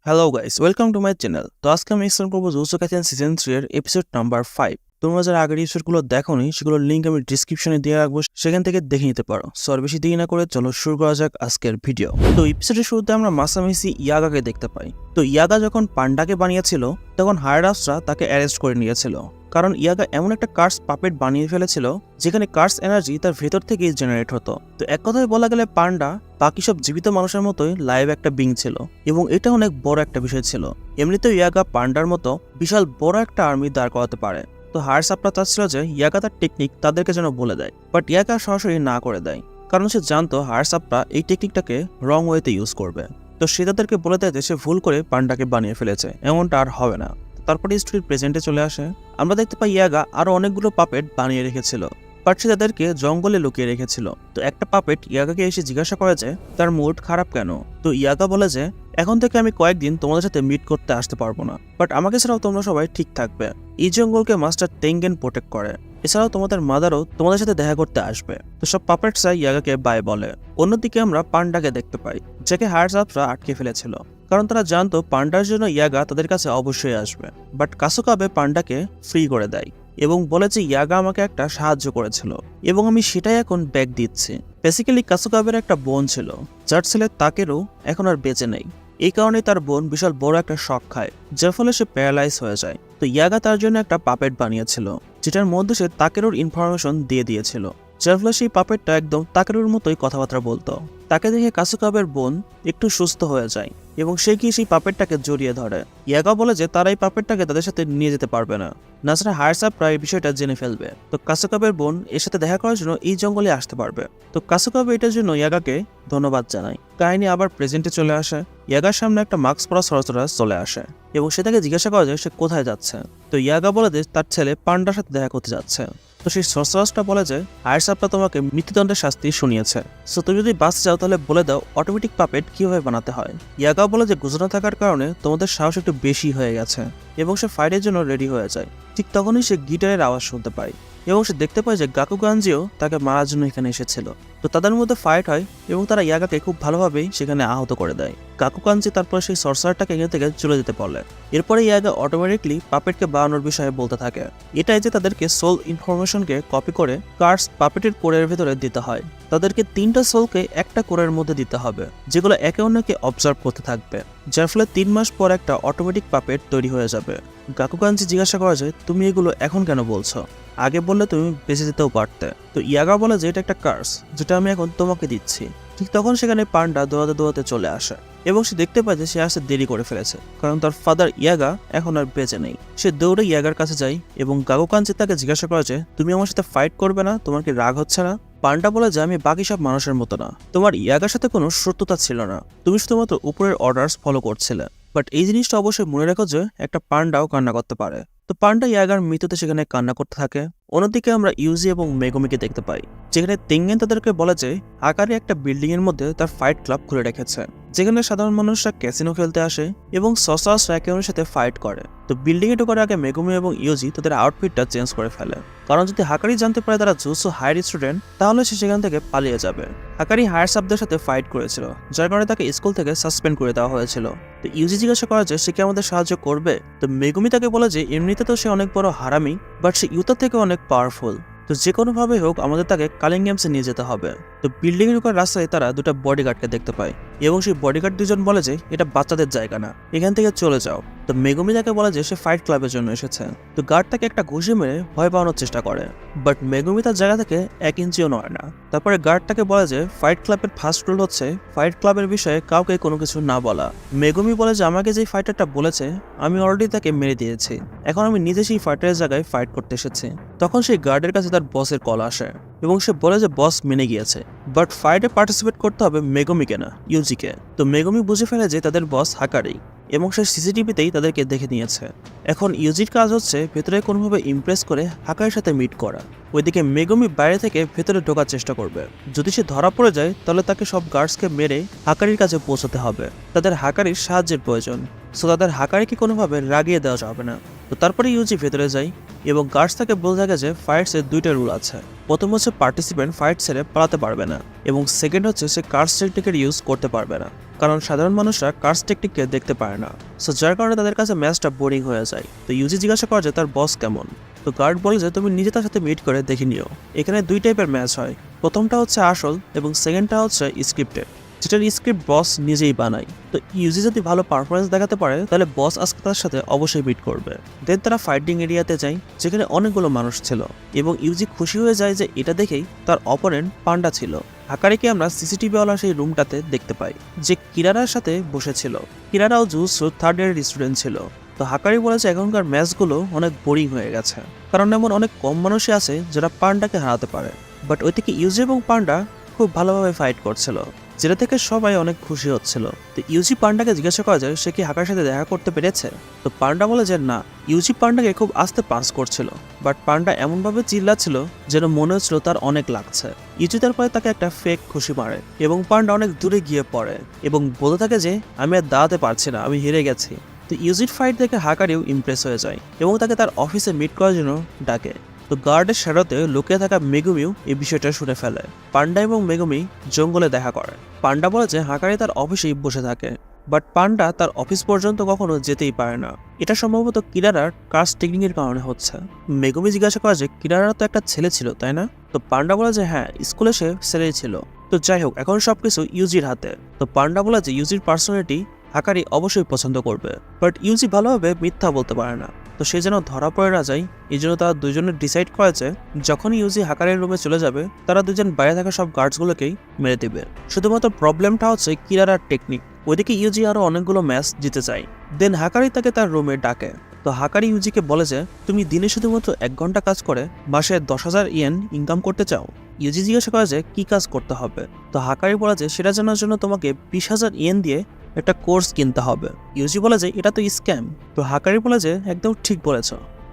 Hello guys, welcome to my channel. তো আজকে আমি এক্সপ্লেন করবো জুজুৎসু কাইসেন সিজন 3 এর এপিসোড নাম্বার 5। তোমরা যারা আগের এপিসোডগুলো দেখোনি সেগুলোর লিঙ্ক আমি ডিসক্রিপশনে দিয়ে রাখবো, সেখান থেকে দেখে নিতে পারো। সো আর বেশি দেরি না করে চলো শুরু করা যাক আজকের ভিডিও। তো এপিসোডের শুরুতে আমরা মাসামিসি ইয়াগাকে দেখতে পাই। তো ইয়াগা যখন পান্ডাকে বানিয়েছিল তখন হায়ারাসরা তাকে অ্যারেস্ট করে নিয়েছিল, কারণ ইয়াগা এমন একটা কার্স পাপেট বানিয়ে ফেলেছিল যেখানে কার্স এনার্জি তার ভেতর থেকেই জেনারেট হতো। তো এক কথায় বলা গেলে পান্ডা বাকি সব জীবিত মানুষের মতোই লাইভ একটা বিং ছিল, এবং এটা অনেক বড় একটা বিষয় ছিল। এমনিতেও ইয়াগা পান্ডার মতো বিশাল বড় একটা আর্মি দাঁড় করাতে পারে। তো হায়ারসাপরা চাচ্ছিল যে ইয়াগা তার টেকনিক তাদেরকে যেন বলে দেয়, বাট ইয়াগা সরাসরি না করে দেয়, কারণ সে জানতো হায়ারসাপরা এই টেকনিকটাকে রং ওয়েতে ইউজ করবে। তো সে তাদেরকে বলে দেয় যে সে ভুল করে পান্ডাকে বানিয়ে ফেলেছে, এমনটা আর হবে না। তারপরে স্টোরির প্রেজেন্টে চলে আসে। আমরা দেখতে পাই ইয়াগা আরো অনেকগুলো পাপেট বানিয়ে রেখেছিল, বাট সে তাদেরকে জঙ্গলে লুকিয়ে রেখেছিল। তো একটা পাপেট ইয়াগাকে এসে জিজ্ঞাসা করে যে তার মুড খারাপ কেন। তো ইয়াগা বলে যে এখন থেকে আমি কয়েকদিন তোমাদের সাথে মিট করতে আসতে পারবো না, বাট আমাকে ছাড়াও তোমরা সবাই ঠিক থাকবে। এই জঙ্গলকে মাস্টার টেঙ্গেন প্রোটেক্ট করে, এছাড়াও তোমাদের মাদারও তোমাদের সাথে দেখা করতে আসবে। তো সব পাপেটসরা ইয়াগাকে বাই বলে। অন্যদিকে আমরা পান্ডাকে দেখতে পাই, যাকে হায়ারসাপরা আটকে ফেলেছিল, কারণ তারা জানতো পান্ডার জন্য ইয়াগা তাদের কাছে অবশ্যই আসবে। বাট কাসুকাবে পান্ডাকে ফ্রি করে দেয় এবং বলে যে ইয়াগা আমাকে একটা সাহায্য করেছিল এবং আমি সেটাই এখন ব্যাক দিচ্ছি। বেসিক্যালি কাসুকাবের একটা বোন ছিল, যার ছেলে তাকেরও এখন আর বেঁচে নেই। এই কারণে তার বোন বিশাল বড় একটা শক খায়, যার ফলে সে প্যারালাইজ হয়ে যায়। তো ইয়াগা তার জন্য একটা পাপেট বানিয়েছিল, যেটার মধ্যে সে তাকেরোর ইনফরমেশন দিয়ে দিয়েছিল, যার ফলে সেই পাপেটটা একদম তাকেরোর মতোই কথাবার্তা বলতো। তাকে দেখে কাসুকাবের বোন একটু সুস্থ হয়ে যায় এবং সে গিয়ে সেই পাপেটটাকে জড়িয়ে ধরে। ইয়াগা বলে যে তারা এই পাপেটটাকে তাদের সাথে নিয়ে যেতে পারবে না, নাছাড়া হায়ারসাপরা এই বিষয়টা জেনে ফেলবে। তো কাসুকাবের বোন এর সাথে দেখা করার জন্য এই জঙ্গলে আসতে পারবে। তো কাসুকাবে এটার জন্য ইয়াগাকে ধন্যবাদ জানায়। কাহিনী আবার প্রেজেন্টে চলে আসে। ইয়াগার সামনে একটা মাস্ক পরা সরসরাজ চলে আসে এবং সে তাকে জিজ্ঞাসা করে যে সে কোথায় যাচ্ছে। তো ইয়াগা বলে যে তার ছেলে পান্ডার সাথে দেখা করতে যাচ্ছে। তো সেই সরসরাজটা বলে যে হায়ারসাপরা তোমাকে মৃত্যুদণ্ডের শাস্তি শুনিয়েছে, সো তুমি যদি বাঁচতে চাও তাহলে বলে দাও অটোমেটিক পাপেট কিভাবে বানাতে হয়। ইয়াগাও বলে যে গুজরাট থাকার কারণে তোমাদের সাহস একটু বেশি হয়ে গেছে, এবং সে ফাইটের জন্য রেডি হয়ে যায়। ঠিক তখনই সে গিটারের আওয়াজ শুনতে পায় এবং সে দেখতে পায় যে গাকুগানজিও তাকে মারার জন্য এখানে এসেছিল। তো তাদের মধ্যে ফাইট হয় এবং তারা ইয়াগাকে খুব ভালোভাবেই সেখানে আহত করে দেয়। গাকুগানজি তারপর সেই সরসারটাকে এখান থেকে চলে যেতে বলে। এরপরে ইয়াগা অটোমেটিকলি পাপেটকে বানানোর বিষয়ে বলতে থাকে। এটাই যে তাদেরকে সোল ইনফরমেশনকে কপি করে কার্স পাপেটের কোরের ভেতরে দিতে হয়। তাদেরকে 3টা সোলকে একটা কোরের মধ্যে দিতে হবে, যেগুলো একে অন্যকে অবজার্ভ করতে থাকবে, যার ফলে 3 মাস পর একটা অটোমেটিক পাপেট তৈরি হয়ে যাবে। গাকুগানজি জিজ্ঞাসা করা যায় তুমি এগুলো এখন কেন বলছো, আগে বললে তুমি বেঁচে যেতেও পারতে। তো ইয়াগা বলে যে এটা একটা কার্স যেটা আমি এখন তোমাকে দিচ্ছি। ঠিক তখন সেখানে পান্ডা দৌড়াতে দৌড়াতে চলে আসে এবং সে দেখতে পায় যে সে আসতে দেরি করে ফেলেছে, কারণ তার ফাদার ইয়াগা এখন আর বেঁচে নেই। সে দৌড়ে ইয়াগার কাছে যায় এবং গাকুগানজি তাকে জিজ্ঞাসা করে যে তুমি আমার সাথে ফাইট করবে না, তোমার কি রাগ হচ্ছে না। পান্ডা বলে যে আমি বাকি সব মানুষের মতো না, তোমার ইয়াগার সাথে কোনো শত্রুতা ছিল না, তুমি শুধুমাত্র উপরের অর্ডারস ফলো করছিলে। বাট এই জিনিসটা অবশ্যই মনে রাখো যে একটা পান্ডাও কান্না করতে পারে। তো পান্ডা ইয়াগার মৃত্যুতে সেখানে কান্না করতে থাকে। অন্যদিকে আমরা ইউজি এবং মেগুমিকে দেখতে পাই, যেখানে তেঙ্গেন তাদেরকে বলে যে আকারে একটা বিল্ডিং এর মধ্যে তার ফাইট ক্লাব খুলে রেখেছে, যেখানে সাধারণ মানুষরা ক্যাসিনো খেলতে আসে এবং সসাসরা একে অন্যের সাথে ফাইট করে। তো বিল্ডিং এ ঢোকার আগে মেগুমি এবং ইউজি তাদের আউটফিটটা চেঞ্জ করে ফেলে, কারণ যদি হাকারি জানতে পারে তারা জুজুৎসু হায়ার স্টুডেন্ট তাহলে সে সেখান থেকে পালিয়ে যাবে। হাকারি হায়ারসাপদের সাথে ফাইট করেছিল, যার কারণে তাকে স্কুল থেকে সাসপেন্ড করে দেওয়া হয়েছিল। তো ইউজি জিজ্ঞাসা করা যে সে কি আমাদের সাহায্য করবে। তো মেগুমি তাকে বলে যে এমনিতে তো সে অনেক বড় হারামি, বাট সে ইউতা থেকে অনেক পাওয়ারফুল, তো যে কোনোভাবে হোক আমাদের তাকে কালিংগ্যামসে নিয়ে যেতে হবে। তো বিল্ডিং এর উপর রাস্তায় তারা দুটো বডিগার্ডকে দেখতে পায় এবং সেই বডিগার্ড দুজন বলে যে এটা বাচ্চাদের জায়গা না, এখান থেকে চলে যাও। তো মেগুমি তাকে বলে যে সে ফাইট ক্লাবের জন্য এসেছে। তো গার্ড তাকে একটা ঘুষি মেরে ভয় পাওয়ানোর চেষ্টা করে, বাট মেগুমি তার জায়গা থেকে 1 ইঞ্চিও নয় না। তারপরে গার্ড তাকে বলে যে ফাইট ক্লাবের ফার্স্ট রুল হচ্ছে ফাইট ক্লাবের বিষয়ে কাউকে কোনো কিছু না বলা। মেগুমি বলে যে আমাকে যে ফাইটারটা বলেছে আমি অলরেডি তাকে মেরে দিয়েছি, এখন আমি নিজে সেই ফাইটারের জায়গায় ফাইট করতে এসেছি। তখন সেই গার্ডের কাছে তার বসের কল আসে এবং সে বলে যে বস মেনে গিয়েছে, বাট ফাইটে পার্টিসিপেট করতে হবে মেগুমিকে না ইউজিকে। তো মেগুমি বুঝে ফেলে যে তাদের বস হাকারি এবং সে সিসিটিভিতেই তাদেরকে দেখে নিয়েছে। এখন ইউজির কাজ হচ্ছে ভেতরে কোনোভাবে ইমপ্রেস করে হাকারির সাথে মিট করা। ওইদিকে মেগুমি বাইরে থেকে ভেতরে ঢোকার চেষ্টা করবে। যদি সে ধরা পড়ে যায় তাহলে তাকে সব গার্ডসকে মেরে হাকারির কাছে পৌঁছাতে হবে। তাদের হাকারির সাহায্যের প্রয়োজন, সো তাদের হাকারিকে কোনোভাবে রাগিয়ে দেওয়া যাবে না। তো তারপরে ইউজি ভেতরে যায় এবং গার্ডস তাকে বলে থাকে যে ফাইটসের দুইটা রুল আছে। প্রথম হচ্ছে পার্টিসিপেন্ট ফাইট ছেড়ে পালাতে পারবে না, এবং সেকেন্ড হচ্ছে সে কার্স টেকনিকের ইউজ করতে পারবে না, কারণ সাধারণ মানুষরা কার্স টেকনিককে দেখতে পারে না। সো যার কারণে তাদের কাছে ম্যাচটা বোরিং হয়ে যায়। তো ইউজি জিজ্ঞাসা করে যে তার বস কেমন। তো গার্ড বলে যে তুমি নিজে তার সাথে মিট করে দেখে নিও। এখানে দুই টাইপের ম্যাচ হয়, প্রথমটা হচ্ছে আসল এবং সেকেন্ডটা হচ্ছে স্ক্রিপ্টেড, যেটার স্ক্রিপ্ট বস নিজেই বানায়। তো ইউজি যদি ভালো পারফরমেন্স দেখাতে পারে তাহলে বস আজকে তার সাথে অবশ্যই মিট করবে। দেন তারা ফাইটিং এরিয়াতে যায় যেখানে অনেকগুলো মানুষ ছিল, এবং ইউজি খুশি হয়ে যায় যে এটা দেখেই তার অপোনেন্ট পান্ডা ছিল। হাকারিকে আমরা সিসিটিভিওয়ালা সেই রুমটাতে দেখতে পাই যে কিরারার সাথে বসেছিল। কিরারাও জুজুৎসুর থার্ড ইয়ারের স্টুডেন্ট ছিল। তো হাকারি বলেছে এখনকার ম্যাচগুলো অনেক বোরিং হয়ে গেছে, কারণ এমন অনেক কম মানুষই আছে যারা পান্ডাকে হারাতে পারে। বাট ওই থেকে ইউজি এবং পান্ডা খুব ভালোভাবে ফাইট করছিল, যেটা থেকে সবাই অনেক খুশি হচ্ছিল। তো ইউজি পান্ডাকে জিজ্ঞাসা করা যায় সে কি হাকার সাথে দেখা করতে পেরেছে। তো পান্ডা বলে যে না, ইউজি পান্ডাকে খুব আস্তে পাস করছিল, বাট পান্ডা এমনভাবে চিল্লাচ্ছিল যেন মনে হচ্ছিল তার অনেক লাগছে। ইউজি তারপরে তাকে একটা ফেক খুশি মারে এবং পান্ডা অনেক দূরে গিয়ে পড়ে এবং বলতে থাকে যে আমি আর দাঁড়াতে পারছি না, আমি হেরে গেছি। তো ইউজির ফাইট দেখে হাকারিও ইমপ্রেস হয়ে যায় এবং তাকে তার অফিসে মিট করার জন্য ডাকে। তো গার্ডের শ্যাডোতে লুকিয়ে থাকা মেগুমিও এই বিষয়টা শুনে ফেলে। পান্ডা এবং মেগুমি জঙ্গলে দেখা করে। পান্ডা বলে যে হাকারি তার অফিসেই বসে থাকে, বাট পান্ডা তার অফিস পর্যন্ত কখনো যেতেই পারে না। এটা সম্ভবত কিরারার কার্স টেকনিকের কারণে হচ্ছে। মেগুমি জিজ্ঞাসা করে যে কিরারার তো একটা ছেলে ছিল তাই না। তো পান্ডা বলে যে হ্যাঁ, স্কুলে সে ছেলেই ছিল। তো যাই হোক, এখন সবকিছু ইউজির হাতে। তো পান্ডা বলে যে ইউজির পার্সোনালিটি হাকারি অবশ্যই পছন্দ করবে, বাট ইউজি ভালোভাবে মিথ্যা বলতে পারে না। তো সে যেন ধরা পড়ে না যায়, এই জন্য তারা দুজনে ডিসাইড করেছে যখন ইউজি হাকারের রুমে চলে যাবে তারা দুজন বাইরে থাকা সব গার্ডসগুলোকেই মেরে দিবে। শুধুমাত্র প্রবলেমটা হচ্ছে কিরারার টেকনিক। ওইদিকে ইউজি আরো অনেকগুলো ম্যাচ জিতে যায়। দেন হাকারি তাকে তার রুমে ডাকে। তো হাকারি ইউজিকে বলে যে তুমি দিনে শুধুমাত্র 1 ঘন্টা কাজ করে মাসে 10,000 ইয়েন ইনকাম করতে চাও। ইউজি জিজ্ঞাসা করে যে কি কাজ করতে হবে। তো হাকারি বলে যে সেটা জানার জন্য তোমাকে 20,000 ইয়েন দিয়ে একটা কোর্স কিনতে হবে। ইউজি বলে যে এটা তো স্ক্যাম। তো হাকারি বলে যে একদম ঠিক বলেছ,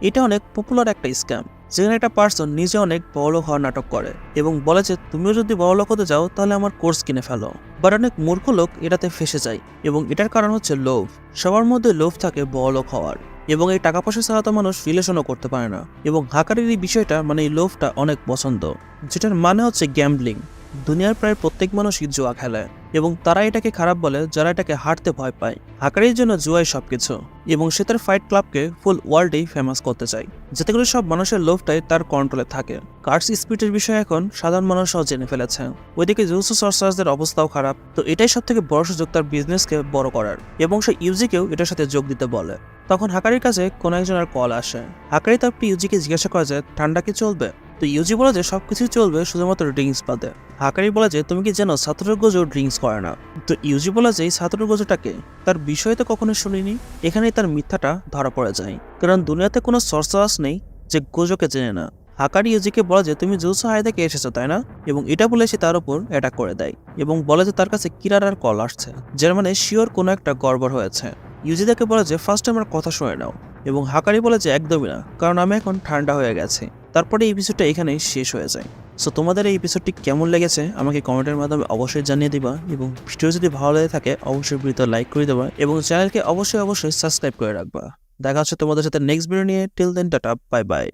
এটা অনেক পপুলার একটা স্ক্যাম, যেখানে একটা পার্সন নিজে অনেক বড়লোক হওয়ার নাটক করে এবং বলে যে তুমিও যদি বড়লোক হতে যাও তাহলে আমার কোর্স কিনে ফেলো। বাট অনেক মূর্খ লোক এটাতে ফেসে যায়, এবং এটার কারণ হচ্ছে লোভ। সবার মধ্যে লোভ থাকে বড়লোক হওয়ার, এবং এই টাকা পয়সা ছাড়া তো মানুষ রিলেশনও করতে পারে না। এবং হাকারির এই বিষয়টা মানে এই লোভটা অনেক পছন্দ, যেটার মানে হচ্ছে গ্যাম্বলিং। দুনিয়ার প্রায় প্রত্যেক মানুষই জুয়া খেলে, এবং তারা এটাকে খারাপ বলে যারা এটাকে হারতে ভয় পায়। হাকারির জন্য জুয়াই সবকিছু, এবং সে তার ফাইট ক্লাবকে ফুল ওয়ার্ল্ডেই ফেমাস করতে চায়, যাতে করে সব মানুষের লোভটাই তার কন্ট্রোলে থাকে। কার্স স্পিডের বিষয়ে এখন সাধারণ মানুষও জেনে ফেলেছে। ওইদিকে জুজুৎসু সর্সারারদের অবস্থাও খারাপ। তো এটাই সব থেকে বড় সুযোগ তার বিজনেসকে বড় করার, এবং সে ইউজিকেও এটার সাথে যোগ দিতে বলে। তখন হাকারির কাছে কোনো একজনের কল আসে। হাকারি তারপর ইউজিকে জিজ্ঞাসা করে যে ঠান্ডা কি চলবে। তো ইউজি বলে যে সবকিছু চলবে শুধুমাত্র ড্রিঙ্কস বাদে। হাকারি বলে যে তুমি কি জানো ছাত্রের গোজো ড্রিঙ্কস করে না। তো ইউজি বলে যে এই ছাত্রের গোজোটাকে তার বিষয়ে তো কখনো শুনিনি। এখানেই তার মিথ্যাটা ধরা পড়ে যায়, কারণ দুনিয়াতে কোনো সর্সারার নেই যে গোজোকে চেনে না। হাকারি ইউজিকে বলে যে তুমি জুজুৎসু হাই থেকে এসেছো তাই না, এবং এটা বলে সে তার উপর অ্যাটাক করে দেয় এবং বলে যে তার কাছে কিরারার কল আসছে, যার মানে শিওর কোনো একটা গড়বড় হয়েছে। ইউজি তাকে বলে যে ফার্স্ট আমার কথা শুনে নাও, এবং হাকারি বলে যে একদমই না, কারণ আমি এখন ঠান্ডা হয়ে গেছি। তারপরে এই এপিসোডটা এখানেই শেষ হয়ে যায়। সো তোমাদের এই এপিসোডটি কেমন লেগেছে আমাকে কমেন্টের মাধ্যমে অবশ্যই জানিয়ে দিবা, এবং ভিডিও যদি ভালো লেগে থাকে অবশ্যই ভিডিওতে লাইক করে দেবা এবং চ্যানেলকে অবশ্যই সাবস্ক্রাইব করে রাখবা। দেখা হচ্ছে তোমাদের সাথে নেক্সট ভিডিও নিয়ে। Till then tata, bye by.